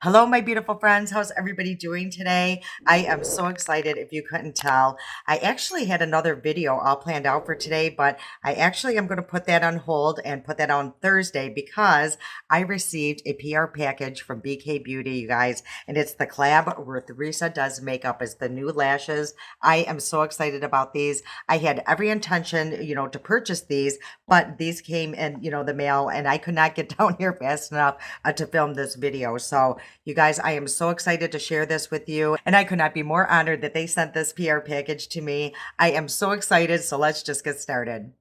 Hello, my beautiful friends. How's everybody doing today? I am so excited if you couldn't tell. I actually had another video all planned out for today, but I actually am going to put that on hold and put that on Thursday because I received a PR package from BK Beauty, you guys, and it's the collab with Risa Does Makeup. It's the new lashes. I am so excited about these. I had every intention, to purchase these, but these came in, the mail, and I could not get down here fast enough to film this video. So, you guys, I am so excited to share this with you, and I could not be more honored that they sent this PR package to me. I am so excited, so let's just get started.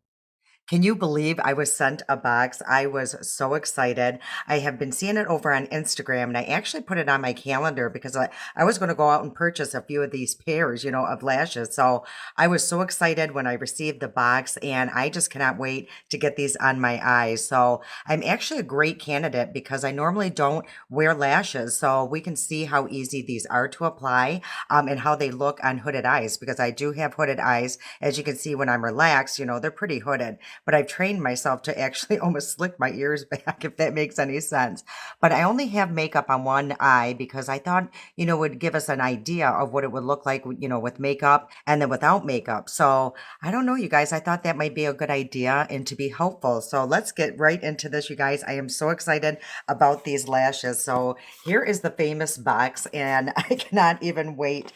Can you believe I was sent a box? I was so excited. I have been seeing it over on Instagram, and I actually put it on my calendar because I was going to go out and purchase a few of these pairs, of lashes. So I was so excited when I received the box, and I just cannot wait to get these on my eyes. So I'm actually a great candidate because I normally don't wear lashes. So we can see how easy these are to apply, and how they look on hooded eyes because I do have hooded eyes. As you can see when I'm relaxed, they're pretty hooded, but I've trained myself to actually almost slick my ears back, if that makes any sense. But I only have makeup on one eye because I thought, would give us an idea of what it would look like, with makeup and then without makeup. So I don't know, you guys, I thought that might be a good idea and to be helpful. So let's get right into this, you guys. I am so excited about these lashes. So here is the famous box, and I cannot even wait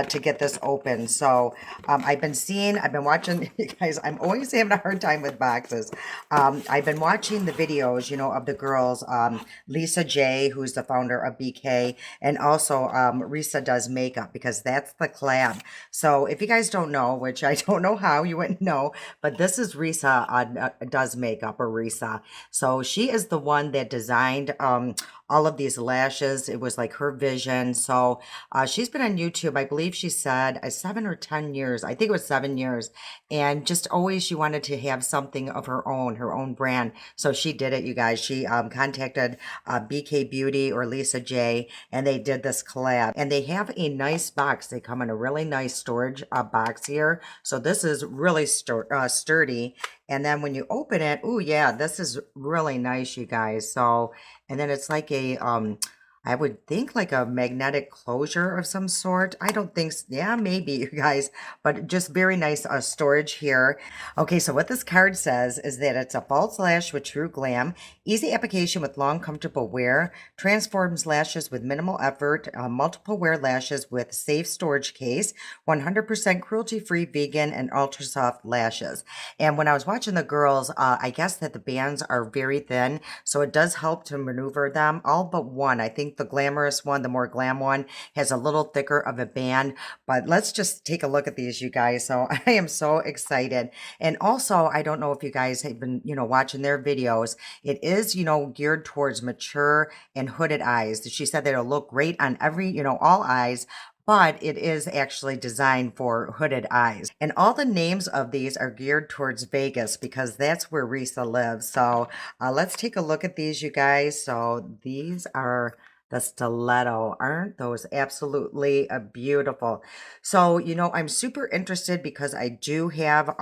to get this open. So I've been watching, you guys, I'm always having a hard time with boxes. I've been watching the videos, of the girls, Lisa J, who's the founder of BK, and also Risa Does Makeup, because that's the collab. So if you guys don't know, which I don't know how you wouldn't know, but this is Risa Does Makeup, or Risa. So she is the one that designed all of these lashes. It was like her vision. So she's been on YouTube, I believe she said 7 or 10 years. I think it was 7 years. And just always she wanted to have something of her own brand. So she did it, you guys. She contacted BK Beauty or Lisa J, and they did this collab. And they have a nice box. They come in a really nice storage box here. So this is really sturdy. And then when you open it, oh yeah, this is really nice, you guys. So, and then it's like I would think like a magnetic closure of some sort. I don't think, yeah, maybe you guys, but just very nice storage here. Okay, so what this card says is that it's a false lash with true glam, easy application with long, comfortable wear, transforms lashes with minimal effort, multiple wear lashes with safe storage case, 100% cruelty-free, vegan, and ultra soft lashes. And when I was watching the girls, I guess that the bands are very thin, so it does help to maneuver them. All but one, I think the glamorous one, the more glam one, has a little thicker of a band. But let's just take a look at these, you guys. So I am so excited. And also, I don't know if you guys have been, watching their videos. It is, geared towards mature and hooded eyes. She said that it'll look great on every, all eyes, but it is actually designed for hooded eyes. And all the names of these are geared towards Vegas because that's where Risa lives. So let's take a look at these, you guys. So these are the stiletto. Aren't those absolutely beautiful? So, I'm super interested because I do have,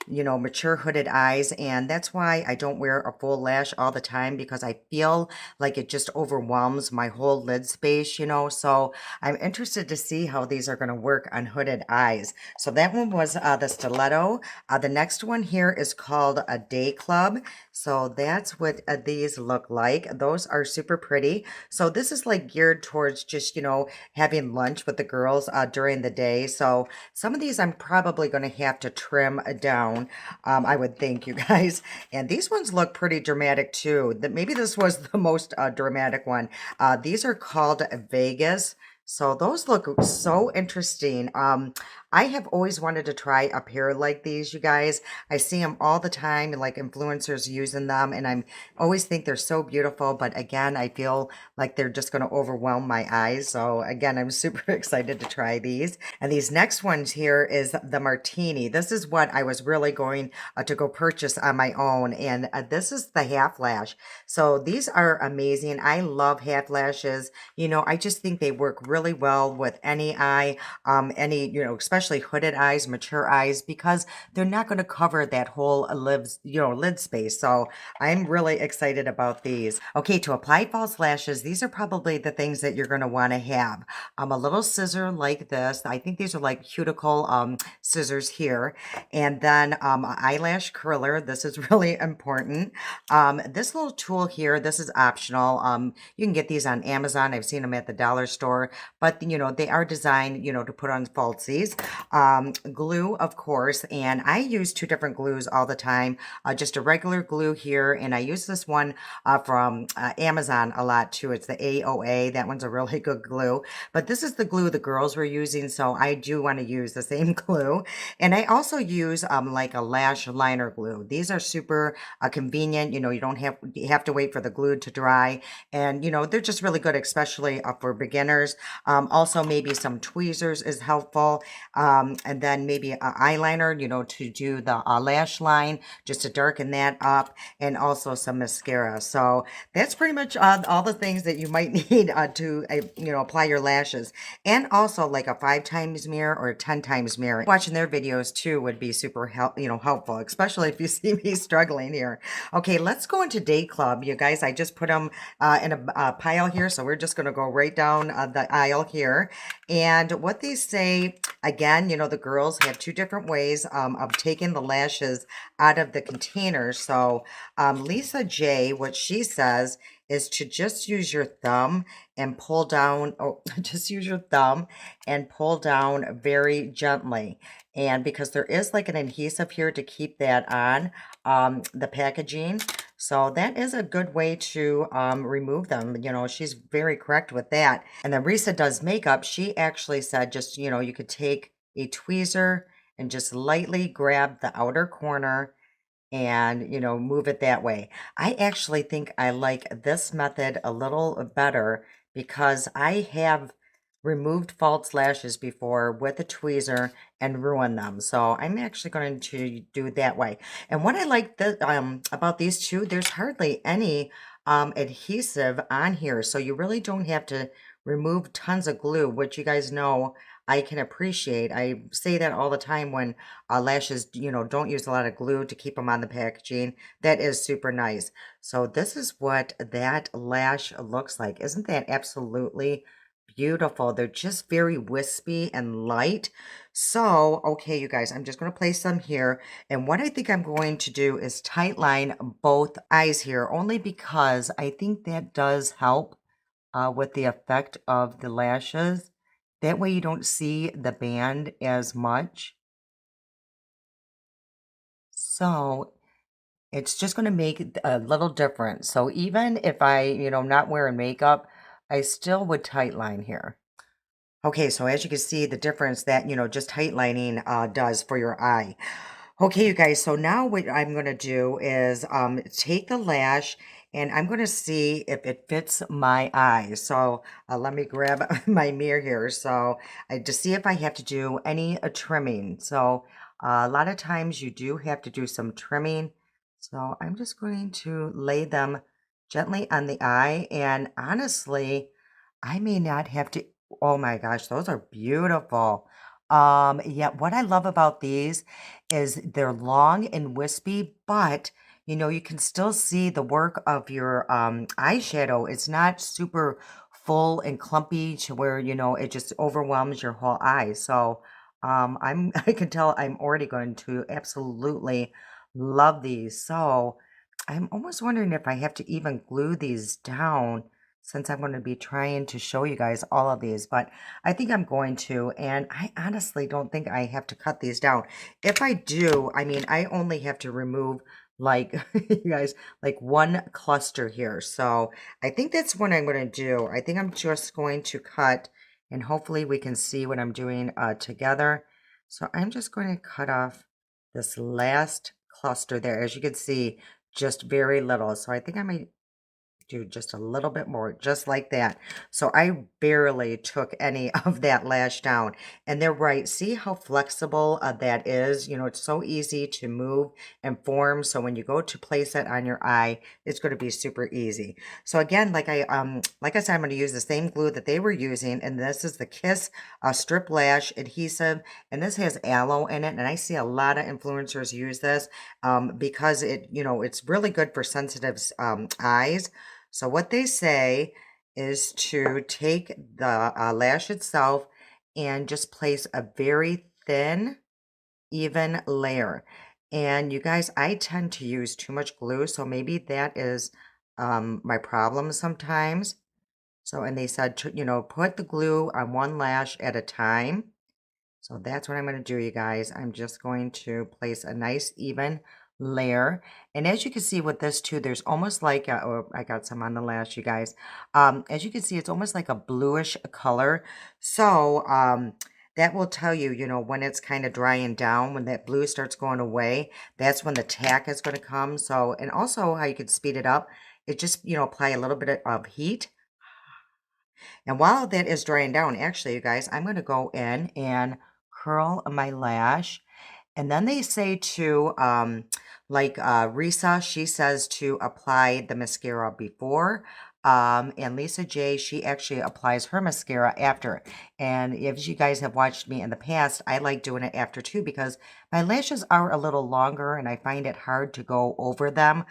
mature hooded eyes, and that's why I don't wear a full lash all the time because I feel like it just overwhelms my whole lid space, So I'm interested to see how these are going to work on hooded eyes. So that one was the stiletto. The next one here is called a day club. So that's what these look like. Those are super pretty. So this is like geared towards just, having lunch with the girls during the day. So some of these I'm probably going to have to trim down, I would think, you guys. And these ones look pretty dramatic too. Maybe this was the most dramatic one. These are called Vegas. So those look so interesting. I have always wanted to try a pair like these, you guys. I see them all the time, and like influencers using them, and I'm always think they're so beautiful. But again, I feel like they're just going to overwhelm my eyes. So again, I'm super excited to try these. And these next ones here is the Martini. This is what I was really going to go purchase on my own, and this is the half lash. So these are amazing. I love half lashes. I just think they work really well with any eye, any, especially especially hooded eyes, mature eyes, because they're not going to cover that whole lid space. So I'm really excited about these. Okay, to apply false lashes, these are probably the things that you're going to want to have. A little scissor like this. I think these are like cuticle scissors here. And then eyelash curler. This is really important. This little tool here, this is optional. You can get these on Amazon. I've seen them at the dollar store, but they are designed, to put on falsies. Glue, of course, and I use two different glues all the time. Just a regular glue here, and I use this one from Amazon a lot too. It's the AOA. That one's a really good glue, but this is the glue the girls were using, so I do want to use the same glue. And I also use like a lash liner glue. These are super convenient. You don't have to wait for the glue to dry, and they're just really good, especially for beginners. Also, maybe some tweezers is helpful, and then maybe an eyeliner, to do the lash line, just to darken that up, and also some mascara. So that's pretty much all the things that you might need to apply your lashes. And also like a 5 times mirror or a 10 times mirror. Watching their videos too would be super helpful, especially if you see me struggling here. Okay, let's go into Date Club. You guys, I just put them in a pile here, so we're just going to go right down the aisle here. And what they say, again, the girls have two different ways of taking the lashes out of the containers. So Lisa J, what she says is to just use your thumb and pull down, just use your thumb and pull down very gently. And because there is like an adhesive here to keep that on the packaging. So that is a good way to remove them. She's very correct with that. And then Risa Does Makeup, she actually said just, you could take a tweezer and just lightly grab the outer corner and move it that way. I actually think I like this method a little better because I have removed false lashes before with a tweezer and ruined them. So I'm actually going to do it that way. And what I like about these two, there's hardly any adhesive on here, so you really don't have to remove tons of glue, which you guys know I can appreciate. I say that all the time when lashes, don't use a lot of glue to keep them on the packaging. That is super nice. So this is what that lash looks like. Isn't that absolutely beautiful? They're just very wispy and light. So, okay, you guys, I'm just going to place them here. And what I think I'm going to do is tight line both eyes here, only because I think that does help with the effect of the lashes. That way you don't see the band as much. So it's just going to make a little difference. So even if I, not wearing makeup, I still would tight line here. Okay, so as you can see, the difference that, just tight lining does for your eye. Okay, you guys, so now what I'm going to do is take the lash and I'm going to see if it fits my eyes. So let me grab my mirror here. So to see if I have to do any trimming. So a lot of times you do have to do some trimming. So I'm just going to lay them gently on the eye. And honestly, I may not have to. Oh my gosh, those are beautiful. Yeah, what I love about these is they're long and wispy, but you can still see the work of your eyeshadow. It's not super full and clumpy to where, it just overwhelms your whole eye. So I can tell I'm already going to absolutely love these. So I'm almost wondering if I have to even glue these down since I'm going to be trying to show you guys all of these, but I think I'm going to, and I honestly don't think I have to cut these down. If I do, I mean, I only have to remove like, you guys, like one cluster here. So I think that's what I'm going to do. I think I'm just going to cut, and hopefully we can see what I'm doing together. So I'm just going to cut off this last cluster there. As you can see, just very little. So I think I might do just a little bit more, just like that. So I barely took any of that lash down. And they're right. See how flexible that is? You know, it's so easy to move and form. So when you go to place it on your eye, it's going to be super easy. So again, like I said, I'm going to use the same glue that they were using, and this is the Kiss Strip Lash Adhesive, and this has aloe in it. And I see a lot of influencers use this because it's really good for sensitive eyes. So what they say is to take the lash itself and just place a very thin, even layer. And you guys, I tend to use too much glue, so maybe that is my problem sometimes. So, and they said to, put the glue on one lash at a time. So that's what I'm going to do, you guys. I'm just going to place a nice even layer. And as you can see with this too, there's almost like oh, I got some on the lash, you guys. As you can see, it's almost like a bluish color. So that will tell you, when it's kind of drying down, when that blue starts going away, that's when the tack is going to come. So, and also how you could speed it up, it just, apply a little bit of heat. And while that is drying down, actually, you guys, I'm going to go in and curl my lash. And then they say to, Risa, she says to apply the mascara before. And Lisa J, she actually applies her mascara after. And if you guys have watched me in the past, I like doing it after too because my lashes are a little longer and I find it hard to go over them.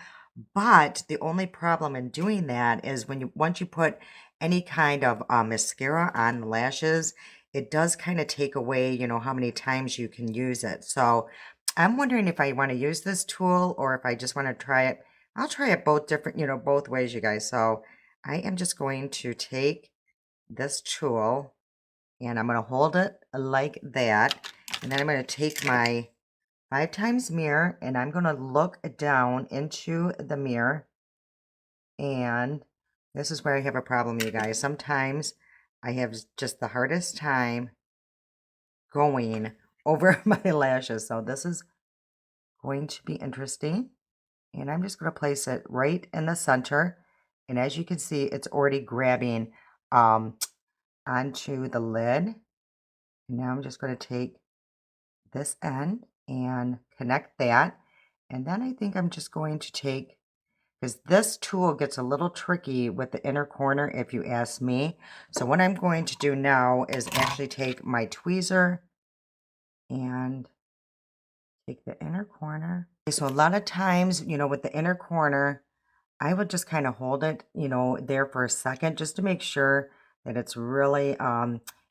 But the only problem in doing that is once you put any kind of mascara on the lashes, it does kind of take away, how many times you can use it. So I'm wondering if I want to use this tool or if I just want to try it. I'll try it both different, both ways, you guys. So I am just going to take this tool and I'm going to hold it like that. And then I'm going to take my 5 times mirror and I'm going to look down into the mirror. And this is where I have a problem, you guys. Sometimes I have just the hardest time going over my lashes. So this is going to be interesting. And I'm just going to place it right in the center. And as you can see, it's already grabbing onto the lid. And now I'm just going to take this end and connect that. And then I think I'm just going to take, because this tool gets a little tricky with the inner corner if you ask me. So what I'm going to do now is actually take my tweezer and take the inner corner. Okay, so a lot of times, with the inner corner, I would just kind of hold it, there for a second just to make sure that it's really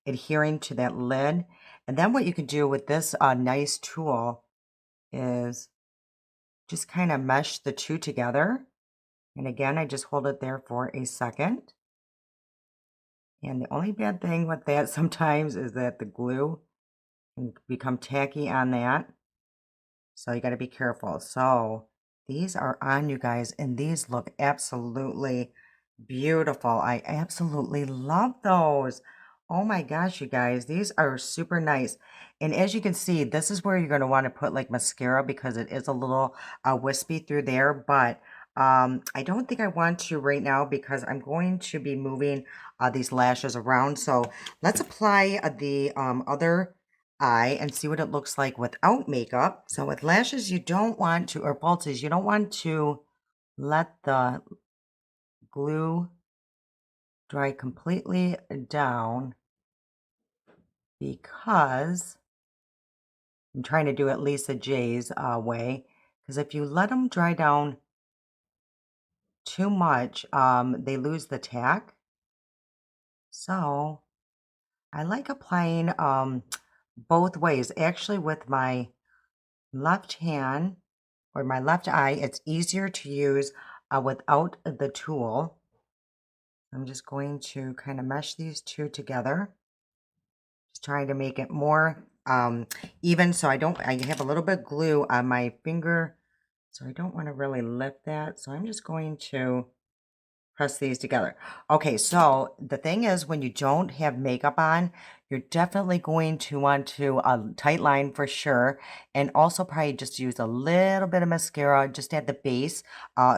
adhering to that lid. And then what you can do with this nice tool is just kind of mesh the two together. And again, I just hold it there for a second. And the only bad thing with that sometimes is that the glue can become tacky on that. So you got to be careful. So these are on, you guys, and these look absolutely beautiful. I absolutely love those. Oh my gosh, you guys, these are super nice. And as you can see, this is where you're going to want to put like mascara because it is a little wispy through there. But I don't think I want to right now because I'm going to be moving these lashes around. So let's apply the other eye and see what it looks like without makeup. So with lashes, you don't want to, or falsies, you don't want to let the glue dry completely down because I'm trying to do it Lisa J's way. Because if you let them dry down too much, they lose the tack. So I like applying both ways. Actually, with my left hand or my left eye, it's easier to use without the tool. I'm just going to kind of mesh these two together. Just trying to make it more even so I have a little bit of glue on my finger, so I don't want to really lift that. So I'm just going to press these together. Okay, so the thing is, when you don't have makeup on, you're definitely going to want to tight line for sure, and also probably just use a little bit of mascara just at the base,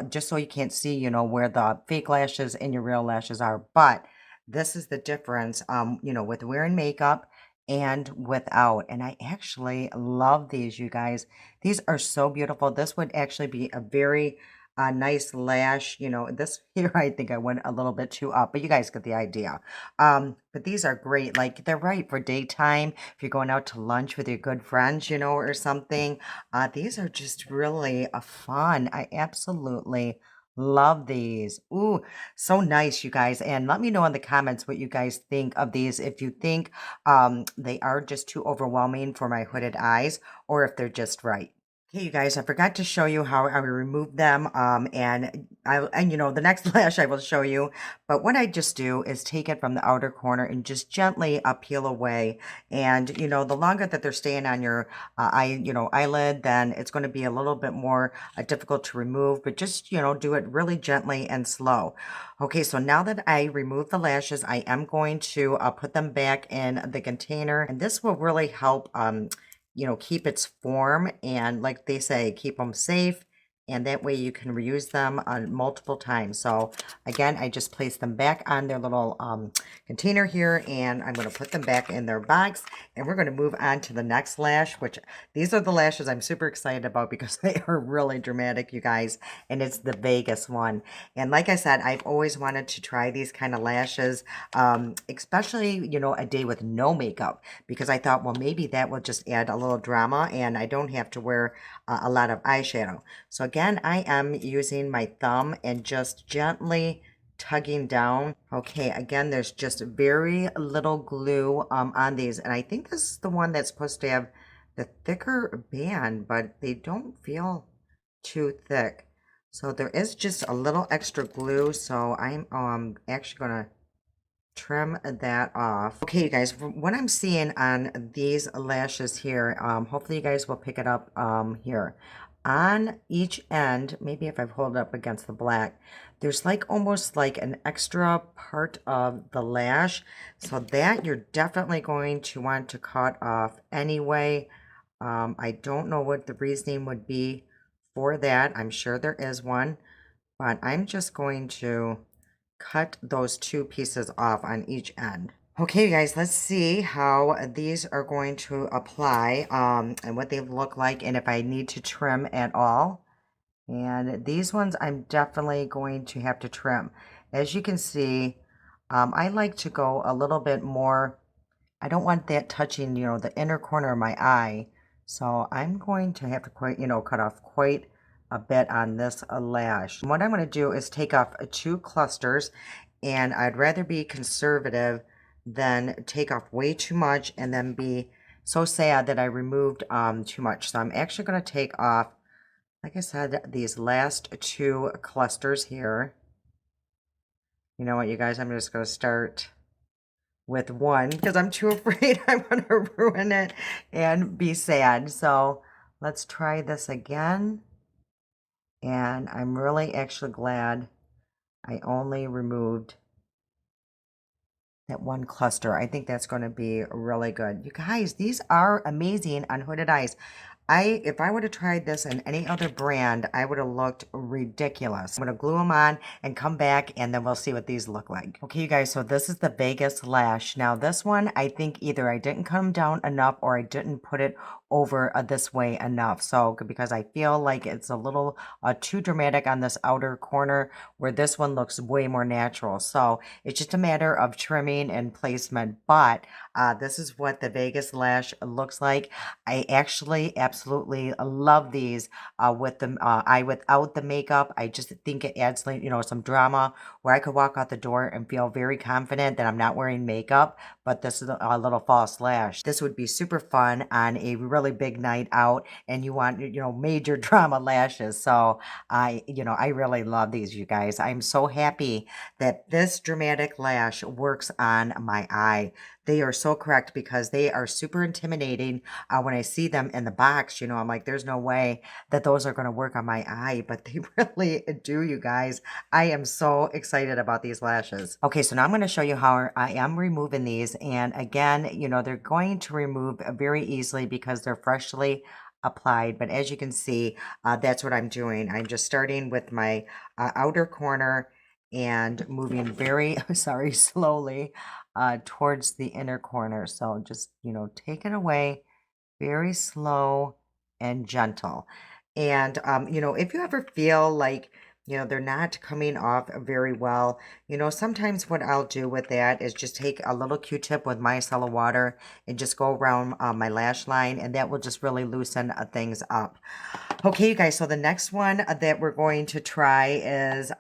just so you can't see, where the fake lashes and your real lashes are. But this is the difference, with wearing makeup and without. And I actually love these, you guys. These are so beautiful. This would actually be a very nice lash. This here, I think I went a little bit too up, but you guys get the idea. But these are great. Like, they're right for daytime. If you're going out to lunch with your good friends, or something. These are just really fun. I absolutely love these. Ooh, so nice, you guys. And let me know in the comments what you guys think of these. If you think they are just too overwhelming for my hooded eyes, or if they're just right. Okay, you guys, I forgot to show you how I removed them. And the next lash I will show you. But what I just do is take it from the outer corner and just gently peel away. And the longer that they're staying on your eyelid, then it's going to be a little bit more difficult to remove. But just do it really gently and slow. Okay, so now that I removed the lashes, I am going to put them back in the container, and this will really help keep its form, and like they say, keep them safe, and that way you can reuse them on multiple times. So again, I just place them back on their little container here, and I'm going to put them back in their box, and we're going to move on to the next lash, which these are the lashes I'm super excited about because they are really dramatic, you guys, and it's the Vegas one. And like I said, I've always wanted to try these kind of lashes, especially, a day with no makeup, because I thought, well, maybe that will just add a little drama and I don't have to wear a lot of eyeshadow. So again, I am using my thumb and just gently tugging down. Okay, again, there's just very little glue on these, and I think this is the one that's supposed to have the thicker band, but they don't feel too thick. So there is just a little extra glue, so I'm actually gonna trim that off. Okay, you guys, from what I'm seeing on these lashes here, hopefully you guys will pick it up here. On each end, maybe if I hold it up against the black, there's like almost like an extra part of the lash. So that you're definitely going to want to cut off anyway. I don't know what the reasoning would be for that. I'm sure there is one, but I'm just going to cut those two pieces off on each end. Okay, you guys, let's see how these are going to apply and what they look like, and if I need to trim at all. And these ones I'm definitely going to have to trim. As you can see, I like to go a little bit more. I don't want that touching, the inner corner of my eye. So I'm going to have to quite, cut off quite a bit on this lash. What I'm going to do is take off two clusters, and I'd rather be conservative than take off way too much and then be so sad that I removed too much. So I'm actually going to take off, like I said, these last two clusters here. You know what, you guys, I'm just going to start with one because I'm too afraid I'm going to ruin it and be sad. So let's try this again. And I'm really actually glad I only removed that one cluster. I think that's going to be really good. You guys, these are amazing on hooded eyes. If I would have tried this in any other brand, I would have looked ridiculous. I'm going to glue them on and come back, and then we'll see what these look like. Okay, you guys, so this is the Vegas lash. Now, this one, I think either I didn't come down enough or I didn't put it over this way enough. So, because I feel like it's a little too dramatic on this outer corner, where this one looks way more natural. So, it's just a matter of trimming and placement. But this is what the Vegas lash looks like. I actually absolutely love these with the eye without the makeup. I just think it adds, like, some drama where I could walk out the door and feel very confident that I'm not wearing makeup, but this is a little false lash. This would be super fun on a really big night out and you want, major drama lashes. So I really love these, you guys. I'm so happy that this dramatic lash works on my eye. They are so correct because they are super intimidating when I see them in the box. box, I'm like, there's no way that those are going to work on my eye, but they really do, you guys. I am so excited about these lashes. Okay, so now I'm going to show you how I am removing these. And again, they're going to remove very easily because they're freshly applied. But as you can see, that's what I'm doing. I'm just starting with my outer corner and moving very, sorry, slowly towards the inner corner. So just, take it away, very slow and gentle. And, if you ever feel like, they're not coming off very well, sometimes what I'll do with that is just take a little Q-tip with micellar water and just go around my lash line, and that will just really loosen things up. Okay, you guys, so the next one that we're going to try is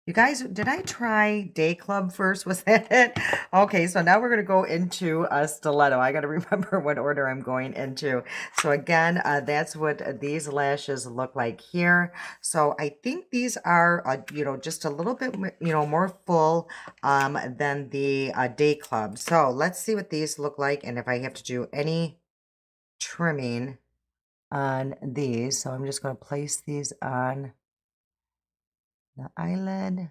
you guys, did I try Day Club first? Was that it? Okay, so now we're going to go into a stiletto. I got to remember what order I'm going into. So again, that's what these lashes look like here. So I think these are, just a little bit, more full than the Day Club. So let's see what these look like and if I have to do any trimming on these. So I'm just going to place these on the eyelid.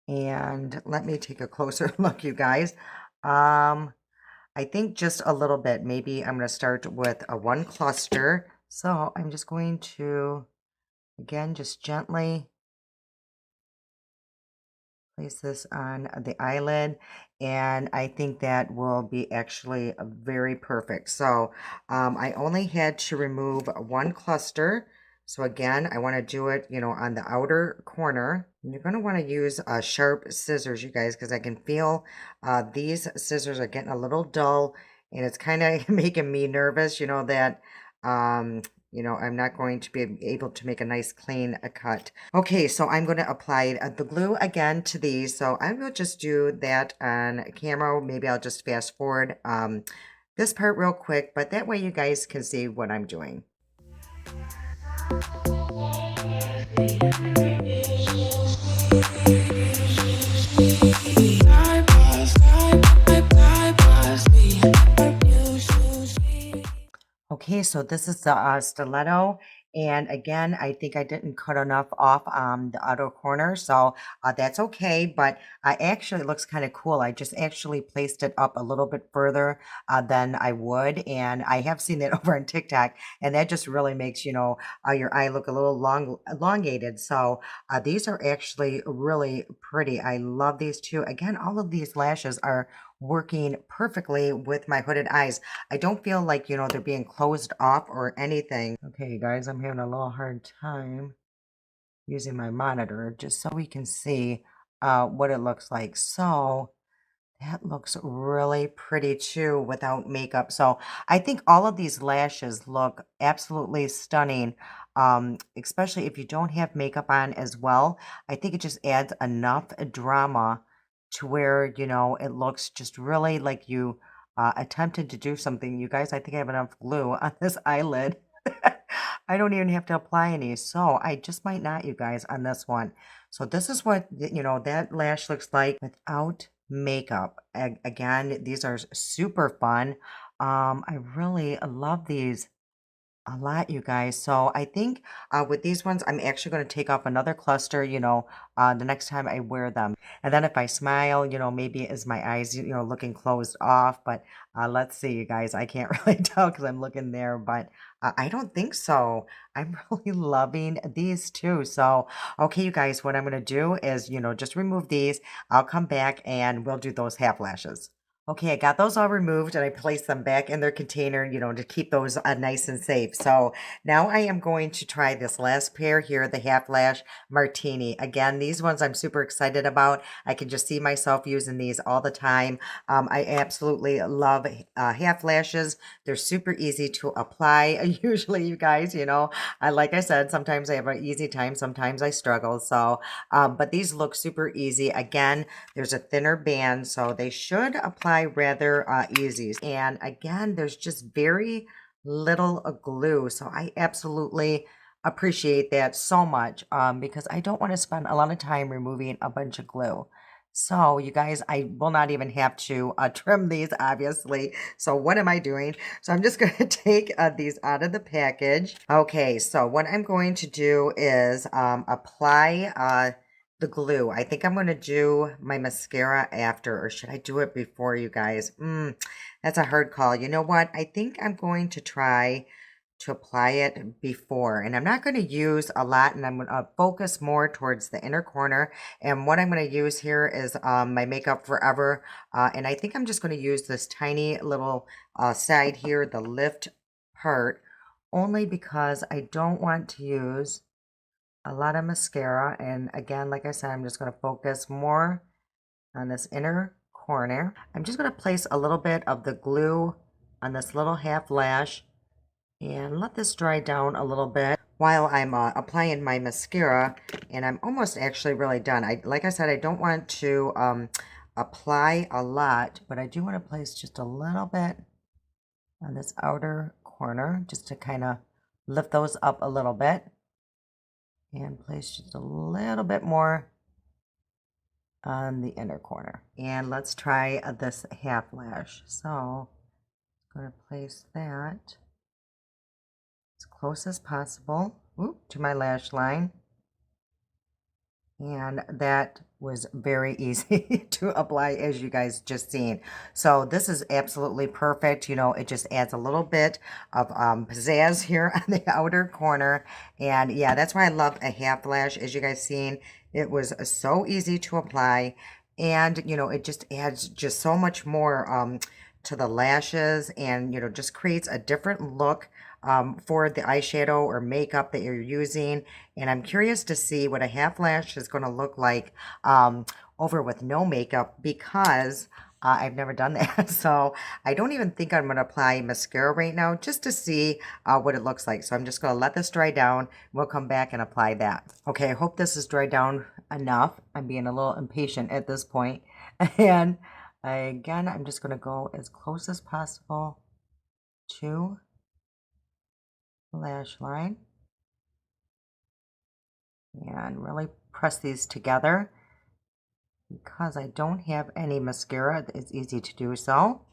And let me take a closer look, you guys. I think just a little bit. Maybe I'm going to start with a one cluster. So I'm just going to, again, just gently place this on the eyelid. And I think that will be actually very perfect. So I only had to remove one cluster. So again, I want to do it, on the outer corner. And you're going to want to use sharp scissors, you guys, because I can feel these scissors are getting a little dull, and it's kind of making me nervous, that, I'm not going to be able to make a nice clean cut. Okay, so I'm going to apply the glue again to these. So I will just do that on camera. Maybe I'll just fast forward this part real quick, but that way you guys can see what I'm doing. Okay, so this is the stiletto. And again, I think I didn't cut enough off the outer corner, so that's okay. But actually, it looks kind of cool. I just actually placed it up a little bit further than I would. And I have seen that over on TikTok, and that just really makes, your eye look a little elongated. So these are actually really pretty. I love these too. Again, all of these lashes are working perfectly with my hooded eyes. I don't feel like, they're being closed off or anything. Okay, you guys, I'm having a little hard time using my monitor just so we can see what it looks like. So that looks really pretty too without makeup. So I think all of these lashes look absolutely stunning, especially if you don't have makeup on as well. I think it just adds enough drama to where, it looks just really like you attempted to do something. You guys, I think I have enough glue on this eyelid. I don't even have to apply any. So I just might not, you guys, on this one. So this is what, that lash looks like without makeup. Again, these are super fun. I really love these a lot, you guys. So I think with these ones, I'm actually going to take off another cluster, the next time I wear them. And then if I smile, maybe is my eyes, looking closed off. But let's see, you guys. I can't really tell because I'm looking there, but I don't think so. I'm really loving these too. So, okay, you guys, what I'm going to do is, just remove these. I'll come back and we'll do those half lashes. Okay, I got those all removed and I placed them back in their container, to keep those nice and safe. So now I am going to try this last pair here, the Half Lash Martini. Again, these ones I'm super excited about. I can just see myself using these all the time. I absolutely love half lashes. They're super easy to apply. Usually, you guys, like I said, sometimes I have an easy time, sometimes I struggle. So, but these look super easy. Again, there's a thinner band, so they should apply rather easy. And again, there's just very little glue, so I absolutely appreciate that so much because I don't want to spend a lot of time removing a bunch of glue. So, you guys, I will not even have to trim these, obviously. So, what am I doing? So, I'm just going to take these out of the package. Okay, so what I'm going to do is apply the glue. I think I'm going to do my mascara after, or should I do it before, you guys? That's a hard call. You know what? I think I'm going to try to apply it before. And I'm not going to use a lot, and I'm going to focus more towards the inner corner. And what I'm going to use here is my Makeup Forever. And I think I'm just going to use this tiny little side here, the lift part, only because I don't want to use a lot of mascara. And again, like I said, I'm just going to focus more on this inner corner. I'm just going to place a little bit of the glue on this little half lash and let this dry down a little bit while I'm applying my mascara. And I'm almost actually really done. Like I said, I don't want to apply a lot, but I do want to place just a little bit on this outer corner just to kind of lift those up a little bit, and place just a little bit more on the inner corner. And let's try this half lash. So I'm going to place that as close as possible to my lash line. And that was very easy to apply, as you guys just seen. So this is absolutely perfect. You know, it just adds a little bit of pizzazz here on the outer corner. And yeah, that's why I love a half lash. As you guys seen, it was so easy to apply. And, you know, it just adds just so much more to the lashes, and, you know, just creates a different look for the eyeshadow or makeup that you're using. And I'm curious to see what a half lash is going to look like over with no makeup, because I've never done that. So I don't even think I'm going to apply mascara right now, just to see what it looks like. So I'm just going to let this dry down. We'll come back and apply that. Okay, I hope this is dried down enough. I'm being a little impatient at this point. And again, I'm just going to go as close as possible to lash line and really press these together. Because I don't have any mascara, it's easy to do so.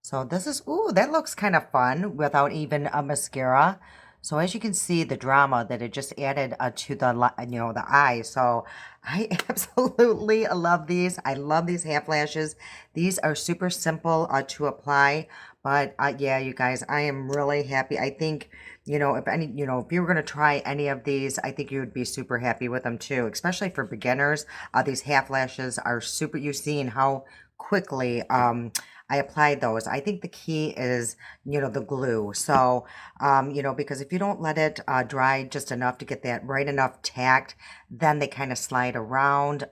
So this is, ooh, that looks kind of fun without even a mascara. So as you can see, the drama that it just added to the, you know, the eye. So I absolutely love these. I love these half lashes. These are super simple to apply. But yeah, you guys, I am really happy. I think, you know, if you were going to try any of these, I think you would be super happy with them too, especially for beginners. These half lashes are super, you've seen how quickly I applied those. I think the key is, you know, the glue. So, you know, because if you don't let it dry just enough to get that right enough tact, then they kind of slide around.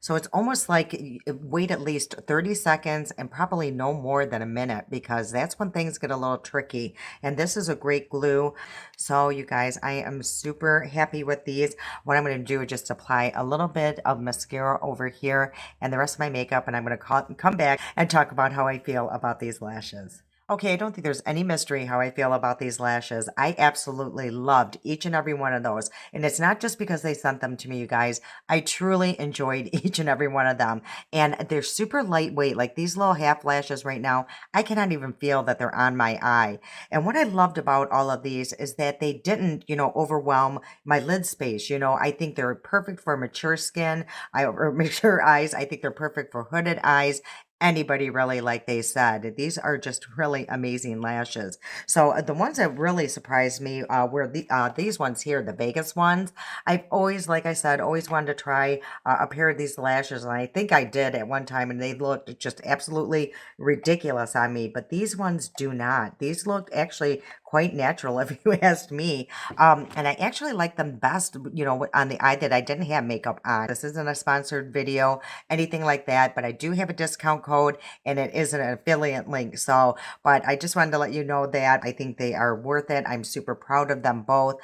So it's almost like wait at least 30 seconds and probably no more than a minute, because that's when things get a little tricky. And this is a great glue. So you guys, I am super happy with these. What I'm going to do is just apply a little bit of mascara over here and the rest of my makeup, and I'm going to come back and talk about how I feel about these lashes. Okay, I don't think there's any mystery how I feel about these lashes. I absolutely loved each and every one of those. And it's not just because they sent them to me, you guys. I truly enjoyed each and every one of them. And they're super lightweight. Like these little half lashes right now, I cannot even feel that they're on my eye. And what I loved about all of these is that they didn't, you know, overwhelm my lid space. You know, I think they're perfect for mature skin, or mature eyes. I think they're perfect for hooded eyes. Anybody really, like they said. These are just really amazing lashes. So the ones that really surprised me were these ones here, the Vegas ones. I've always, like I said, always wanted to try a pair of these lashes, and I think I did at one time, and they looked just absolutely ridiculous on me. But these ones do not. These look actually quite natural, if you asked me. And I actually like them best, you know, on the eye that I didn't have makeup on. This isn't a sponsored video, anything like that, but I do have a discount code, and it is an affiliate link. So, but I just wanted to let you know that I think they are worth it. I'm super proud of them both.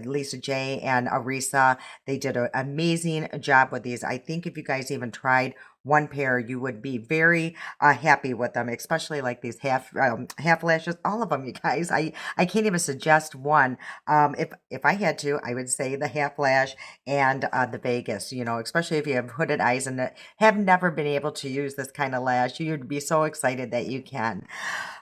Lisa J and Arisa, they did an amazing job with these. I think if you guys even tried one pair, you would be very happy with them, especially like these half lashes. All of them, you guys. I can't even suggest one. If I had to, I would say the half lash and the Vegas. You know, especially if you have hooded eyes and have never been able to use this kind of lash, you'd be so excited that you can.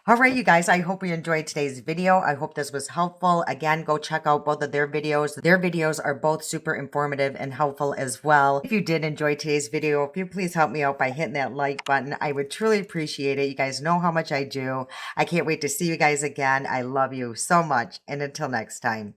All right, you guys, I hope you enjoyed today's video. I hope this was helpful. Again, go check out both of their videos. Their videos are both super informative and helpful as well. If you did enjoy today's video, if you please help me out by hitting that like button, I would truly appreciate it. You guys know how much I do. I can't wait to see you guys again. I love you so much. And until next time.